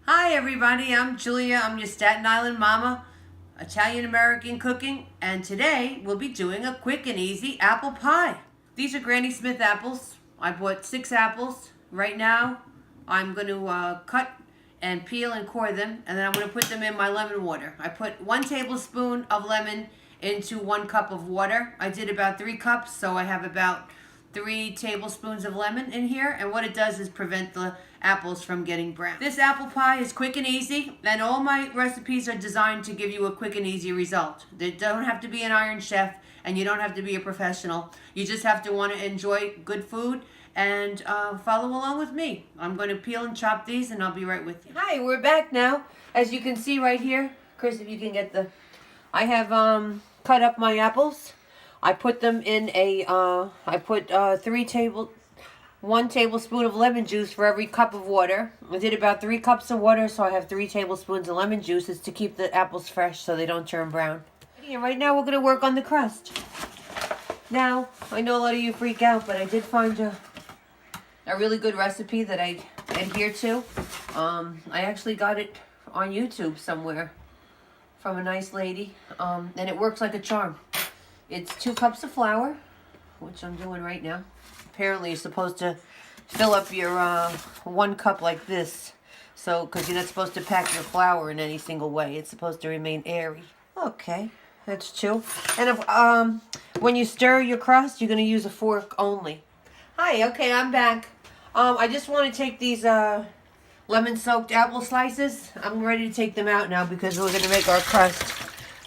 Hi everybody, I'm Julia. I'm your Staten Island mama, Italian American cooking, and today we'll be doing a quick and easy apple pie. These are Granny Smith apples. I bought 6 apples. Right now I'm going to cut and peel and core them, and then I'm going to put them in my lemon water. I put 1 tablespoon of lemon into 1 cup of water. I did about 3 cups, so I have about 3 tablespoons of lemon in here, and what it does is prevent the apples from getting brown. This apple pie is quick and easy, and all my recipes are designed to give you a quick and easy result. They don't have to be an Iron Chef, and you don't have to be a professional. You just have to want to enjoy good food and follow along with me. I'm going to peel and chop these, and I'll be right with you. Hi, we're back now. As you can see right here, Chris, if you can get the... I have cut up my apples. I put them in a, I put 1 tablespoon of lemon juice for every cup of water. I did about 3 cups of water, so I have 3 tablespoons of lemon juice. It's to keep the apples fresh so they don't turn brown. And right now we're going to work on the crust. Now, I know a lot of you freak out, but I did find a really good recipe that I adhere to. I actually got it on YouTube somewhere from a nice lady, and it works like a charm. It's 2 cups of flour, which I'm doing right now. Apparently you're supposed to fill up your 1 cup like this, so because you're not supposed to pack your flour in any single way. It's supposed to remain airy. Okay, that's 2. And if when you stir your crust, you're going to use a fork only. Hi, okay, I'm back. I just want to take these lemon-soaked apple slices. I'm ready to take them out now because we're going to make our crust.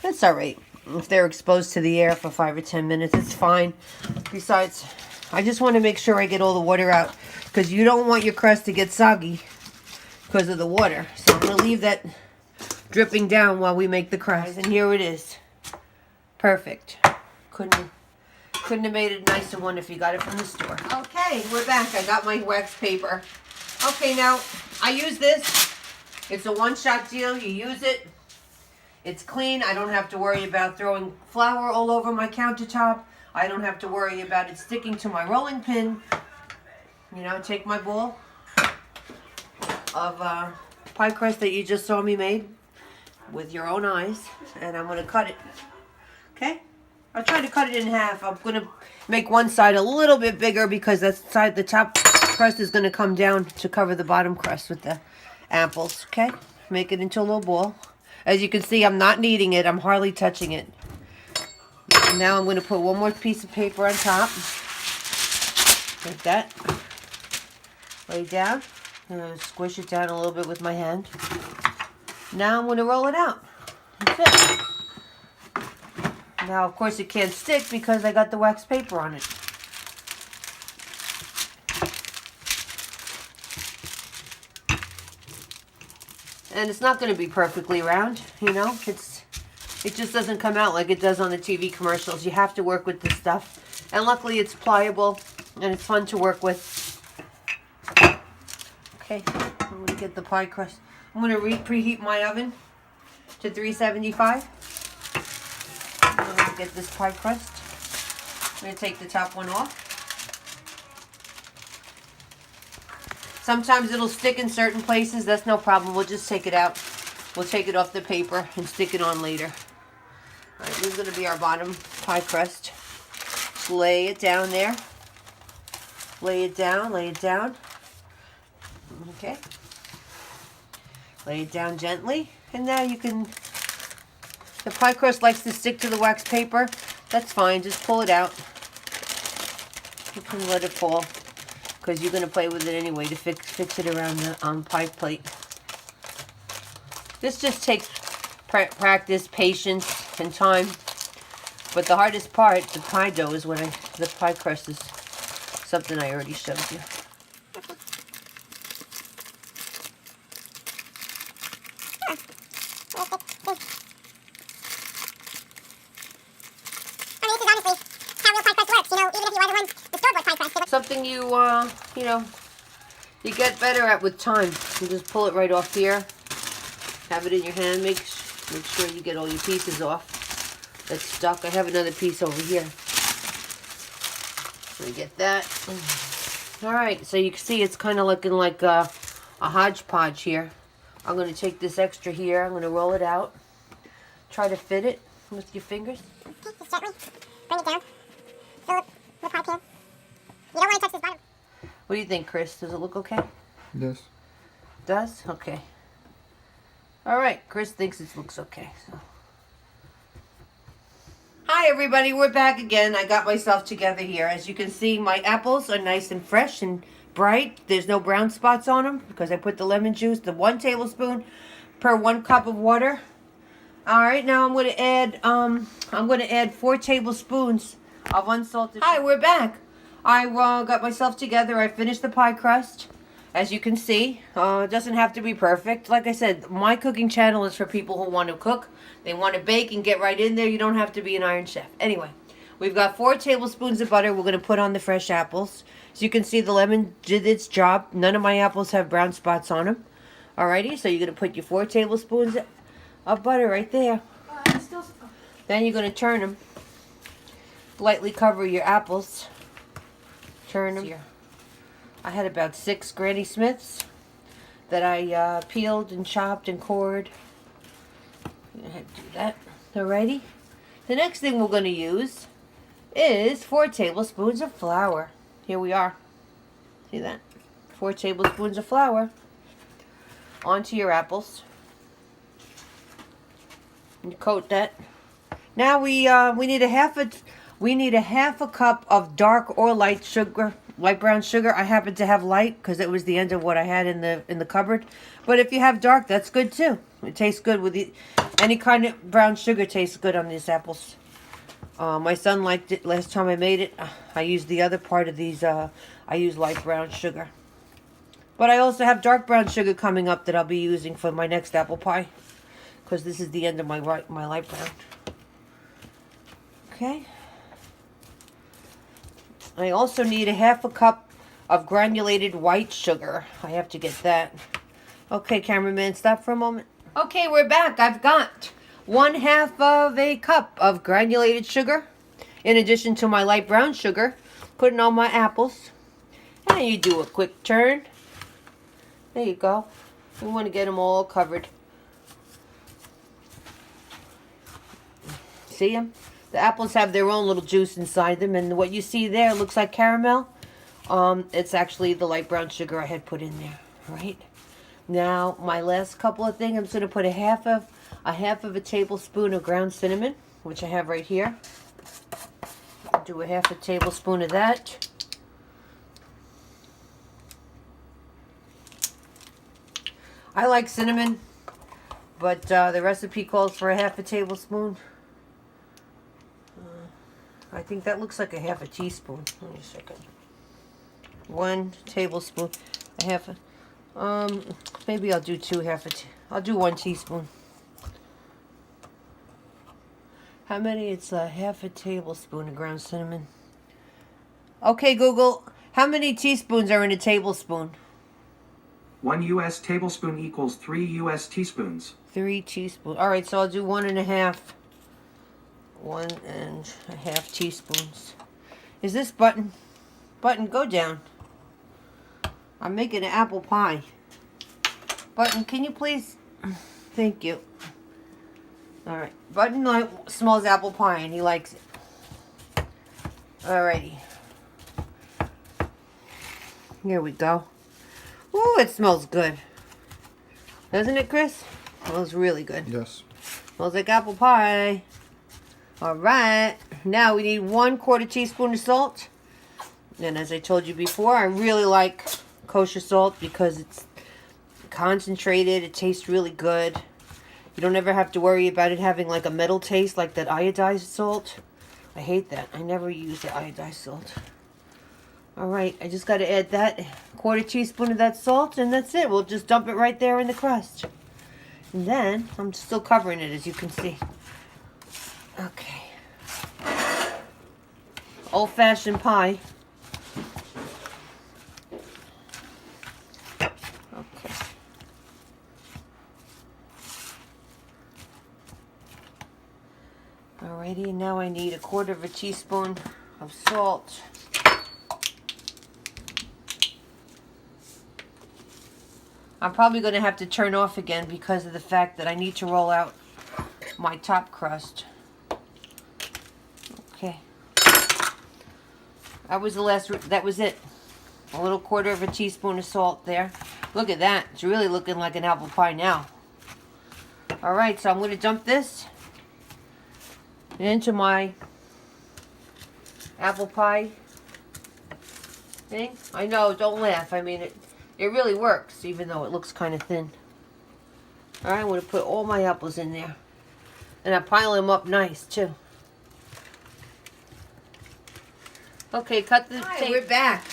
That's all right. If they're exposed to the air for 5 or 10 minutes, it's fine. Besides, I just want to make sure I get all the water out because you don't want your crust to get soggy because of the water. So I'm going to leave that dripping down while we make the crust. And here it is. Perfect. Couldn't have made it a nicer one if you got it from the store. Okay, we're back. I got my wax paper. Okay, now I use this. It's a one-shot deal. You use it. It's clean. I don't have to worry about throwing flour all over my countertop. I don't have to worry about it sticking to my rolling pin. You know, take my bowl of pie crust that you just saw me made with your own eyes, and I'm going to cut it. Okay? I'll try to cut it in half. I'm going to make one side a little bit bigger because that side, the top crust is going to come down to cover the bottom crust with the apples. Okay? Make it into a little ball. As you can see, I'm not kneading it. I'm hardly touching it. And now I'm going to put one more piece of paper on top. Like that. Lay it down. I'm going to squish it down a little bit with my hand. Now I'm going to roll it out. That's it. Now, of course, it can't stick because I got the wax paper on it. And it's not going to be perfectly round, you know. It just doesn't come out like it does on the TV commercials. You have to work with this stuff. And luckily it's pliable and it's fun to work with. Okay, I'm going to get the pie crust. I'm going to preheat my oven to 375. I'm going to get this pie crust. I'm going to take the top one off. Sometimes it'll stick in certain places. That's no problem. We'll just take it out. We'll take it off the paper and stick it on later. All right, this is going to be our bottom pie crust. Just lay it down there. Lay it down. Lay it down. Okay. Lay it down gently. And now you can... The pie crust likes to stick to the wax paper. That's fine. Just pull it out. You can let it fall, because you're going to play with it anyway to fix it around the pie plate. This just takes practice, patience, and time. But the hardest part, the pie dough, is when the pie crust is something I already showed you. Something you know, you get better at with time. You just pull it right off here. Have it in your hand. Make sure you get all your pieces off that's stuck. I have another piece over here. Let me get that. All right, so you can see it's kind of looking like a hodgepodge here. I'm going to take this extra here. I'm going to roll it out. Try to fit it with your fingers. Okay, just gently bring it down. Fill up the pie pan. You don't want to touch this bottom. What do you think, Chris? Does it look okay? Yes. Does? Okay. All right. Chris thinks it looks okay. So. Hi, everybody. We're back again. I got myself together here. As you can see, my apples are nice and fresh and bright. There's no brown spots on them because I put the lemon juice, the 1 tablespoon per 1 cup of water. All right, now I'm going to add 4 tablespoons of unsalted. Hi, we're back. I got myself together. I finished the pie crust. As you can see, it doesn't have to be perfect. Like I said, my cooking channel is for people who want to cook. They want to bake and get right in there. You don't have to be an Iron Chef. Anyway, we've got 4 tablespoons of butter we're going to put on the fresh apples. As you can see, the lemon did its job. None of my apples have brown spots on them. Alrighty, so you're going to put your 4 tablespoons of butter right there. Then you're going to turn them. Lightly cover your apples. Turn them. I had about 6 Granny Smiths that I peeled and chopped and cored. I'm going to do that. Alrighty. The next thing we're going to use is 4 tablespoons of flour. Here we are. See that? 4 tablespoons of flour onto your apples. And coat that. Now we need a half a cup of dark or light sugar, light brown sugar. I happen to have light because it was the end of what I had in the cupboard. But if you have dark, that's good too. It tastes good with any kind of brown sugar. Tastes good on these apples. My son liked it last time I made it. I used the other part of these. I use light brown sugar. But I also have dark brown sugar coming up that I'll be using for my next apple pie. Because this is the end of my light brown. Okay. I also need a half a cup of granulated white sugar. I have to get that. Okay, cameraman, stop for a moment. Okay, we're back. I've got 1/2 of a cup of granulated sugar, in addition to my light brown sugar. Putting on my apples. And you do a quick turn. There you go. We want to get them all covered. See them? The apples have their own little juice inside them, and what you see there looks like caramel. It's actually the light brown sugar I had put in there. Right? Now, my last couple of things, I'm just going to put a half of a tablespoon of ground cinnamon, which I have right here. I'll do a half a tablespoon of that. I like cinnamon, but the recipe calls for a half a tablespoon. I think that looks like a half a teaspoon. Wait a second. 1 tablespoon. A half a... maybe I'll do 2 I'll do 1 teaspoon. How many? It's a half a tablespoon of ground cinnamon. Okay, Google. How many teaspoons are in a tablespoon? 1 U.S. tablespoon equals 3 U.S. teaspoons. 3 teaspoons. All right, so I'll do 1 1.5 teaspoons. Is this button, go down. I'm making an apple pie. Button, can you please? Thank you. All right, Button smells apple pie and he likes it. Alrighty. Here we go. Ooh, it smells good. Doesn't it, Chris? It smells really good. Yes. Smells like apple pie. Alright, now we need 1/4 teaspoon of salt. And as I told you before, I really like kosher salt because it's concentrated. It tastes really good. You don't ever have to worry about it having like a metal taste like that iodized salt. I hate that. I never use the iodized salt. Alright, I just got to add that 1/4 teaspoon of that salt and that's it. We'll just dump it right there in the crust. And then, I'm still covering it as you can see. Okay. Old-fashioned pie. Okay. Alrighty, now I need 1/4 teaspoon of salt. I'm probably going to have to turn off again because of the fact that I need to roll out my top crust. Okay. That was it. A little 1/4 teaspoon of salt there. Look at that. It's really looking like an apple pie now. Alright, so I'm going to dump this into my apple pie thing. I know, don't laugh. I mean, it really works, even though it looks kind of thin. Alright, I'm going to put all my apples in there. And I pile them up nice, too. Okay, cut the tape. We're back.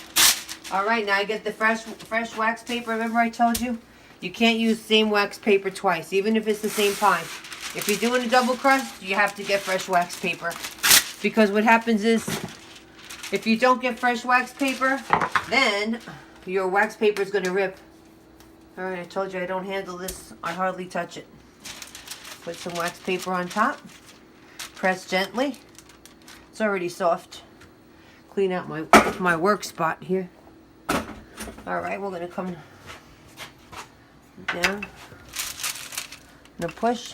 Alright, now I get the fresh wax paper. Remember I told you? You can't use the same wax paper twice, even if it's the same pie. If you're doing a double crust, you have to get fresh wax paper. Because what happens is, if you don't get fresh wax paper, then your wax paper is going to rip. Alright, I told you I don't handle this. I hardly touch it. Put some wax paper on top. Press gently. It's already soft. Clean out my work spot here. Alright, we're going to come down. Now push.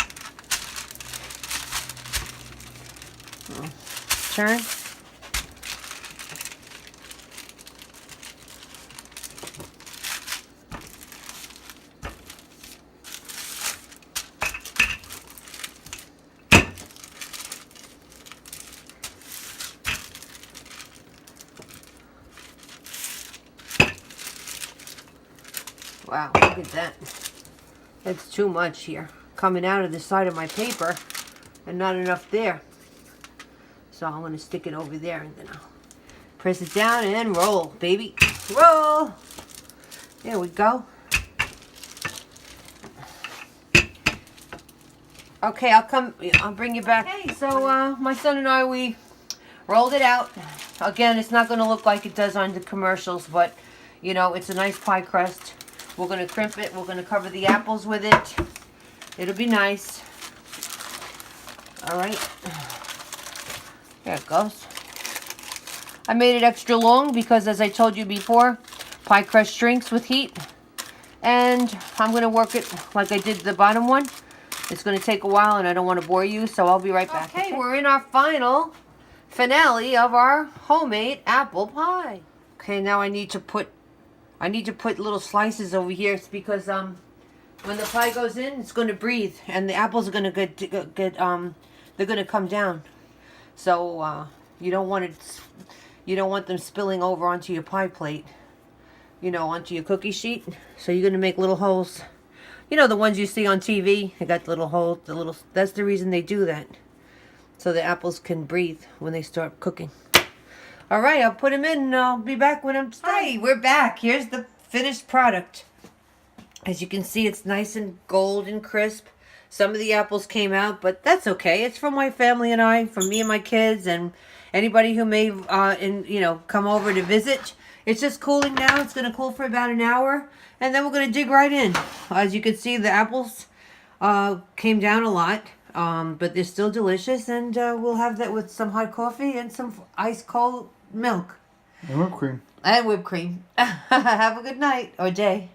Turn. Wow, look at that. That's too much here. Coming out of the side of my paper and not enough there. So I'm going to stick it over there and then I'll press it down and roll, baby. Roll! There we go. Okay, I'll bring you back. Hey, so my son and I, we rolled it out. Again, it's not going to look like it does on the commercials, but you know, it's a nice pie crust. We're going to crimp it. We're going to cover the apples with it. It'll be nice. Alright. There it goes. I made it extra long because, as I told you before, pie crust shrinks with heat. And I'm going to work it like I did the bottom one. It's going to take a while and I don't want to bore you, so I'll be right back. Okay, we're in our finale of our homemade apple pie. Okay, now I need to put little slices over here. It's because when the pie goes in, it's going to breathe and the apples are going to they're going to come down. So you don't want them spilling over onto your pie plate, you know, onto your cookie sheet. So you're going to make little holes. You know, the ones you see on TV, they got little holes, that's the reason they do that. So the apples can breathe when they start cooking. All right, I'll put them in and I'll be back when I'm done. Hi, we're back. Here's the finished product. As you can see, it's nice and gold and crisp. Some of the apples came out, but that's okay. It's from my family and I, from me and my kids, and anybody who may, come over to visit. It's just cooling now. It's going to cool for about an hour, and then we're going to dig right in. As you can see, the apples came down a lot, but they're still delicious, and we'll have that with some hot coffee and some ice cold milk. And whipped cream. And whipped cream. Have a good night or day.